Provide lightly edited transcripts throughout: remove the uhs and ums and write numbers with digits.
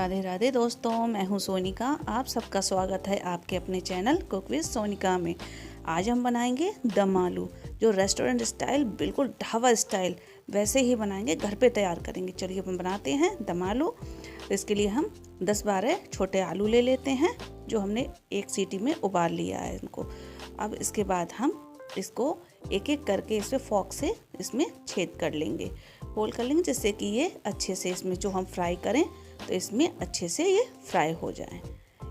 राधे राधे दोस्तों, मैं हूं सोनिका। आप सबका स्वागत है आपके अपने चैनल कुक विद सोनिका में। आज हम बनाएंगे दम आलू, जो रेस्टोरेंट स्टाइल, बिल्कुल ढाबा स्टाइल वैसे ही बनाएंगे, घर पे तैयार करेंगे। चलिए हम बनाते हैं दम आलू। तो इसके लिए हम 10-12 छोटे आलू ले लेते हैं, जो हमने एक सीटी में उबाल लिया है इनको। अब इसके बाद हम इसको एक एक करके इसमें फॉक से इसमें छेद कर लेंगे, होल कर लेंगे, जिससे कि ये अच्छे से इसमें जो हम फ्राई करें तो इसमें अच्छे से ये फ्राई हो जाए।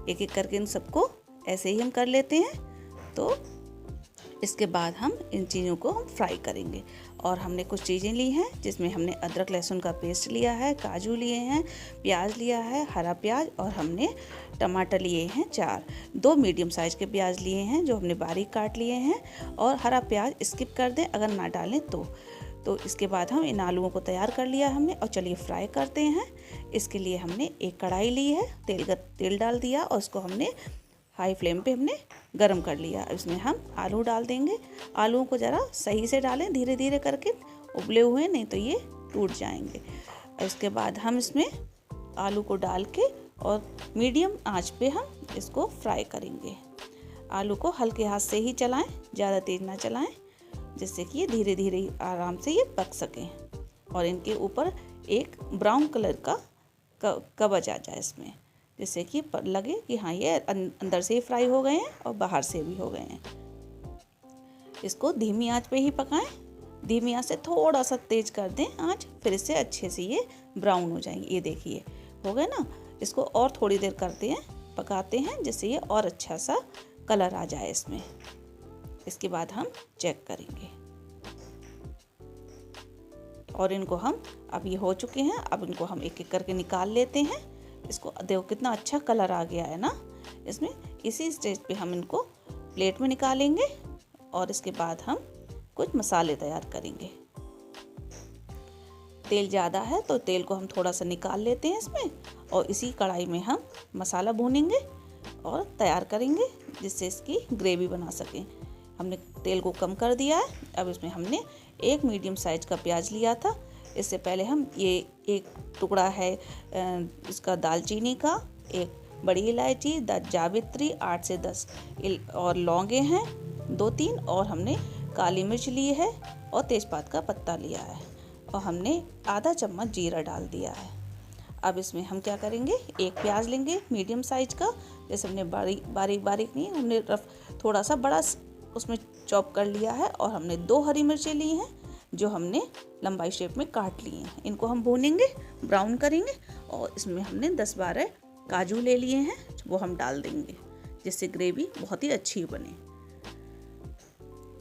एक एक करके इन सबको ऐसे ही हम कर लेते हैं। तो इसके बाद हम इन चीज़ों को हम फ्राई करेंगे। और हमने कुछ चीज़ें ली हैं, जिसमें हमने अदरक लहसुन का पेस्ट लिया है, काजू लिए हैं, प्याज लिया है, हरा प्याज, और हमने टमाटर लिए हैं 4। 2 मीडियम साइज़ के प्याज लिए हैं, जो हमने बारीक काट लिए हैं। और हरा प्याज स्किप कर दें अगर ना डालें तो इसके बाद हम इन आलूओं को तैयार कर लिया हमने। और चलिए फ्राई करते हैं। इसके लिए हमने एक कढ़ाई ली है, तेल डाल दिया और उसको हमने हाई फ्लेम पे हमने गरम कर लिया। इसमें हम आलू डाल देंगे। आलूओं को ज़रा सही से डालें, धीरे धीरे करके, उबले हुए, नहीं तो ये टूट जाएंगे। और इसके बाद हम इसमें आलू को डाल के और मीडियम आंच पे हम इसको फ्राई करेंगे। आलू को हल्के हाथ से ही चलाएं, ज़्यादा तेज़ ना चलाएं, जिससे कि ये धीरे धीरे आराम से ये पक सकें और इनके ऊपर एक ब्राउन कलर का कवच आ जाए इसमें, जिससे कि लगे कि हाँ ये अंदर से ही फ्राई हो गए हैं और बाहर से भी हो गए हैं। इसको धीमी आंच पे ही पकाएं। धीमी आंच से थोड़ा सा तेज कर दें आंच, फिर इससे अच्छे से ये ब्राउन हो जाएंगे। ये देखिए हो गए ना। इसको और थोड़ी देर करते हैं, पकाते हैं, जिससे ये और अच्छा सा कलर आ जाए इसमें। इसके बाद हम चेक करेंगे और इनको हम, अब ये हो चुके हैं, अब इनको हम एक एक करके निकाल लेते हैं। इसको देखो कितना अच्छा कलर आ गया है ना इसमें। इसी स्टेज पे हम इनको प्लेट में निकालेंगे और इसके बाद हम कुछ मसाले तैयार करेंगे। तेल ज़्यादा है तो तेल को हम थोड़ा सा निकाल लेते हैं इसमें, और इसी कढ़ाई में हम मसाला भूनेंगे और तैयार करेंगे, जिससे इसकी ग्रेवी बना सकें। हमने तेल को कम कर दिया है। अब इसमें हमने एक मीडियम साइज का प्याज लिया था। इससे पहले हम ये एक टुकड़ा है इसका दालचीनी का, एक बड़ी इलायची, जावित्री 8 से 10 और लौंगे हैं 2-3, और हमने काली मिर्च ली है और तेज़पात का पत्ता लिया है, और हमने आधा चम्मच जीरा डाल दिया है। अब इसमें हम क्या करेंगे, एक प्याज लेंगे मीडियम साइज का, जैसे हमने बारीक नहीं, हमने थोड़ा सा बड़ा उसमें चॉप कर लिया है। और हमने 2 हरी मिर्चें ली हैं, जो हमने लंबाई शेप में काट ली हैं। इनको हम भूनेंगे, ब्राउन करेंगे। और इसमें हमने 10-12 काजू ले लिए हैं, वो हम डाल देंगे, जिससे ग्रेवी बहुत ही अच्छी बने।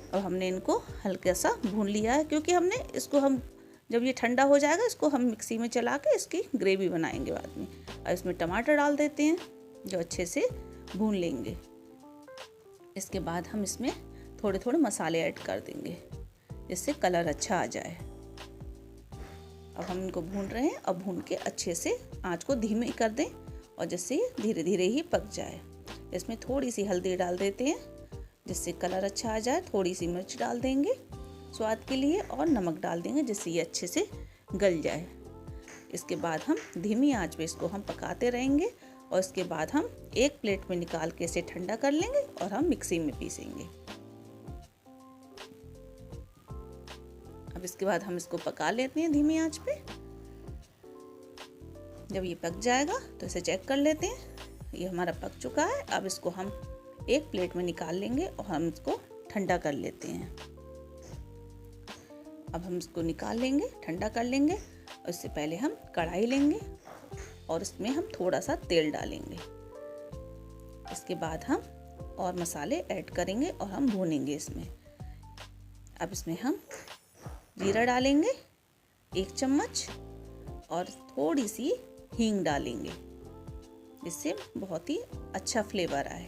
और हमने इनको हल्का सा भून लिया है, क्योंकि हमने इसको, हम जब ये ठंडा हो जाएगा इसको हम मिक्सी में चला के इसकी ग्रेवी बनाएंगे बाद में। और इसमें टमाटर डाल देते हैं, जो अच्छे से भून लेंगे। इसके बाद हम इसमें थोड़े थोड़े मसाले ऐड कर देंगे, जिससे कलर अच्छा आ जाए। अब हम इनको भून रहे हैं। अब भून के अच्छे से आंच को धीमे कर दें, और जिससे ये धीरे धीरे ही पक जाए। इसमें थोड़ी सी हल्दी डाल देते हैं, जिससे कलर अच्छा आ जाए। थोड़ी सी मिर्च डाल देंगे स्वाद के लिए, और नमक डाल देंगे, जिससे ये अच्छे से गल जाए। इसके बाद हम धीमी आंच पे इसको हम पकाते रहेंगे। और इसके बाद हम एक प्लेट में निकाल के इसे ठंडा कर लेंगे और हम मिक्सी में पीसेंगे। अब इसके बाद हम इसको पका लेते हैं धीमी आंच पे। जब ये पक जाएगा तो इसे चेक कर लेते हैं, ये हमारा पक चुका है। अब इसको हम एक प्लेट में निकाल लेंगे और हम इसको ठंडा कर लेते हैं। अब हम इसको निकाल लेंगे, ठंडा कर लेंगे। और इससे पहले हम कढ़ाई लेंगे और इसमें हम थोड़ा सा तेल डालेंगे। इसके बाद हम और मसाले ऐड करेंगे और हम भूनेंगे इसमें। अब इसमें हम जीरा डालेंगे 1 चम्मच, और थोड़ी सी हींग डालेंगे, जिससे बहुत ही अच्छा फ्लेवर आए।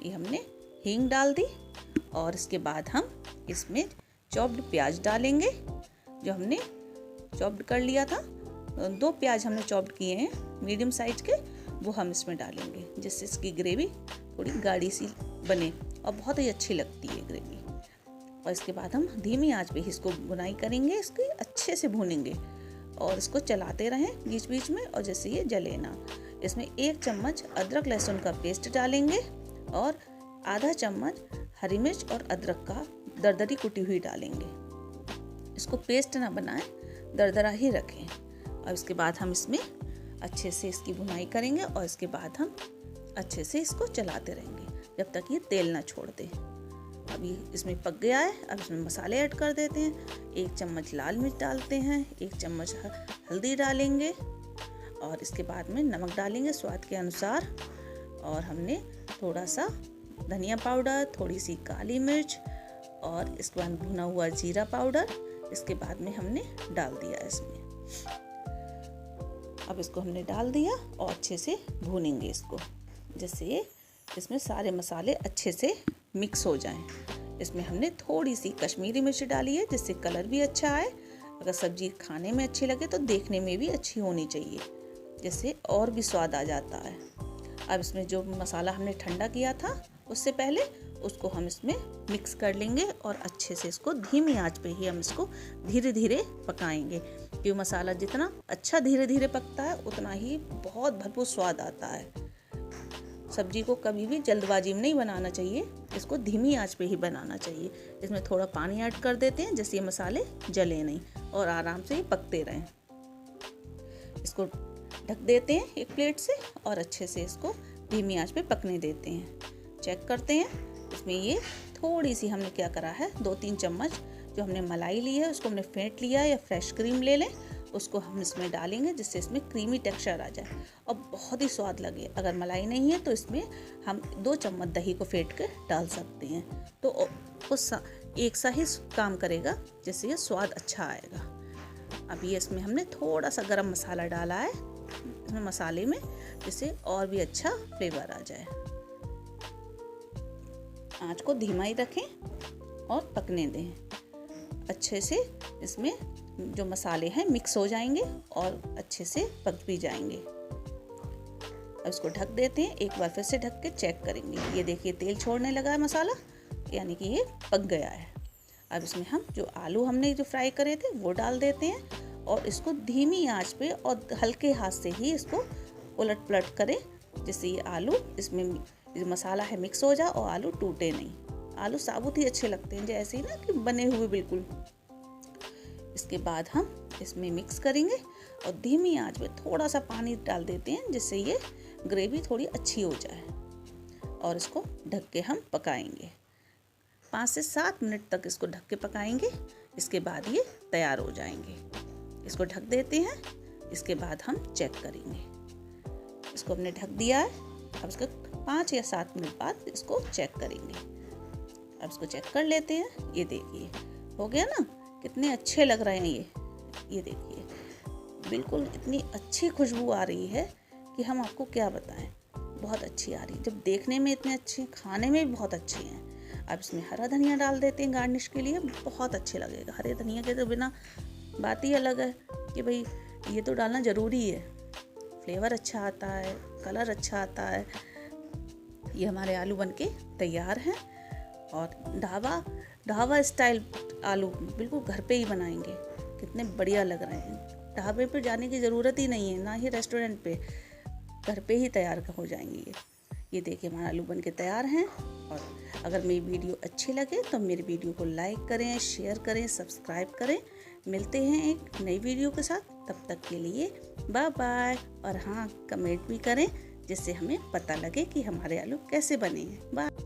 ये हमने हींग डाल दी। और इसके बाद हम इसमें चॉप्ड प्याज डालेंगे, जो हमने चॉप्ड कर लिया था। 2 प्याज हमने चॉप्ड किए हैं मीडियम साइज के, वो हम इसमें डालेंगे, जिससे इसकी ग्रेवी थोड़ी गाढ़ी सी बने और बहुत ही अच्छी लगती है ग्रेवी। और इसके बाद हम धीमी आंच पे इसको भुनाई करेंगे, इसकी अच्छे से भूनेंगे। और इसको चलाते रहें बीच बीच में, और जैसे ये जले ना। इसमें 1 चम्मच अदरक लहसुन का पेस्ट डालेंगे और आधा चम्मच हरी मिर्च और अदरक का दरदरी कुटी हुई डालेंगे। इसको पेस्ट ना बनाएं, दरदरा ही रखें। और इसके बाद हम इसमें अच्छे से इसकी भुनाई करेंगे और इसके बाद हम अच्छे से इसको चलाते रहेंगे जब तक ये तेल ना छोड़ दे। अभी इसमें पक गया है। अब इसमें मसाले ऐड कर देते हैं। 1 चम्मच लाल मिर्च डालते हैं, 1 चम्मच हल्दी डालेंगे और इसके बाद में नमक डालेंगे स्वाद के अनुसार। और हमने थोड़ा सा धनिया पाउडर, थोड़ी सी काली मिर्च और इसके बाद भुना हुआ जीरा पाउडर इसके बाद में हमने डाल दिया इसमें। अब इसको हमने डाल दिया और अच्छे से भूनेंगे इसको, जैसे इसमें सारे मसाले अच्छे से मिक्स हो जाएं। इसमें हमने थोड़ी सी कश्मीरी मिर्च डाली है जिससे कलर भी अच्छा आए। अगर सब्जी खाने में अच्छी लगे तो देखने में भी अच्छी होनी चाहिए, जिससे और भी स्वाद आ जाता है। अब इसमें जो मसाला हमने ठंडा किया था उससे पहले, उसको हम इसमें मिक्स कर लेंगे और अच्छे से इसको धीमी आंच पे ही हम इसको धीरे धीरे पकाएंगे, क्योंकि मसाला जितना अच्छा धीरे धीरे पकता है उतना ही बहुत भरपूर स्वाद आता है। सब्जी को कभी भी जल्दबाजी में नहीं बनाना चाहिए, इसको धीमी आंच पे ही बनाना चाहिए। इसमें थोड़ा पानी ऐड कर देते हैं जिससे ये मसाले जले नहीं और आराम से ही पकते रहें। इसको ढक देते हैं एक प्लेट से और अच्छे से इसको धीमी आंच पे पकने देते हैं। चेक करते हैं। इसमें ये थोड़ी सी हमने क्या करा है, 2-3 चम्मच जो हमने मलाई ली है उसको हमने फेंट लिया है, या फ्रेश क्रीम ले लें, उसको हम इसमें डालेंगे जिससे इसमें क्रीमी टेक्सचर आ जाए और बहुत ही स्वाद लगे। अगर मलाई नहीं है तो इसमें हम 2 चम्मच दही को फेंट कर डाल सकते हैं, तो उस एक सा ही काम करेगा जिससे ये स्वाद अच्छा आएगा। अभी इसमें हमने थोड़ा सा गरम मसाला डाला है इसमें मसाले में, जिससे और भी अच्छा फ्लेवर आ जाए। आंच को धीमा ही रखें और पकने दें। अच्छे से इसमें जो मसाले हैं मिक्स हो जाएंगे और अच्छे से पक भी जाएंगे। अब इसको ढक देते हैं। एक बार फिर से ढक के चेक करेंगे। ये देखिए तेल छोड़ने लगा है मसाला, यानी कि ये पक गया है। अब इसमें हम जो आलू हमने जो फ्राई करे थे वो डाल देते हैं और इसको धीमी आंच पे और हल्के हाथ से ही इसको उलट पलट करें, जिससे ये आलू इसमें जो मसाला है मिक्स हो जाए और आलू टूटे नहीं। आलू साबुत ही अच्छे लगते हैं, जैसे ही ना कि बने हुए बिल्कुल। इसके बाद हम इसमें मिक्स करेंगे और धीमी आंच पे थोड़ा सा पानी डाल देते हैं जिससे ये ग्रेवी थोड़ी अच्छी हो जाए और इसको ढक के हम पकाएंगे। 5 से 7 मिनट तक इसको ढक के पकाएंगे। इसके बाद ये तैयार हो जाएंगे। इसको ढक देते हैं। इसके बाद हम चेक करेंगे। इसको हमने ढक दिया है। अब इसको 5 या 7 मिनट बाद इसको चेक करेंगे। अब इसको चेक कर लेते हैं। ये देखिए हो गया ना, कितने अच्छे लग रहे हैं ये देखिए, बिल्कुल इतनी अच्छी खुशबू आ रही है कि हम आपको क्या बताएं। बहुत अच्छी आ रही है, जब देखने में इतने अच्छे, खाने में भी बहुत अच्छे हैं। अब इसमें हरा धनिया डाल देते हैं गार्निश के लिए, बहुत अच्छे लगेगा। हरे धनिया के तो बिना बात ही अलग है कि भाई ये तो डालना ज़रूरी है। फ्लेवर अच्छा आता है, कलर अच्छा आता है। ये हमारे आलू बनके तैयार हैं और ढाबा स्टाइल आलू बिल्कुल घर पे ही बनाएंगे। कितने बढ़िया लग रहे हैं। ढाबे पे जाने की ज़रूरत ही नहीं है, ना ही रेस्टोरेंट पे, घर पे ही तैयार हो जाएंगे ये देखिए हमारा आलू बनके तैयार हैं। और अगर मेरी वीडियो अच्छी लगे तो मेरी वीडियो को लाइक करें, शेयर करें, सब्सक्राइब करें। मिलते हैं एक नई वीडियो के साथ, तब तक के लिए बाय बाय। और हाँ, कमेंट भी करें जिससे हमें पता लगे कि हमारे आलू कैसे बने हैं। बाय।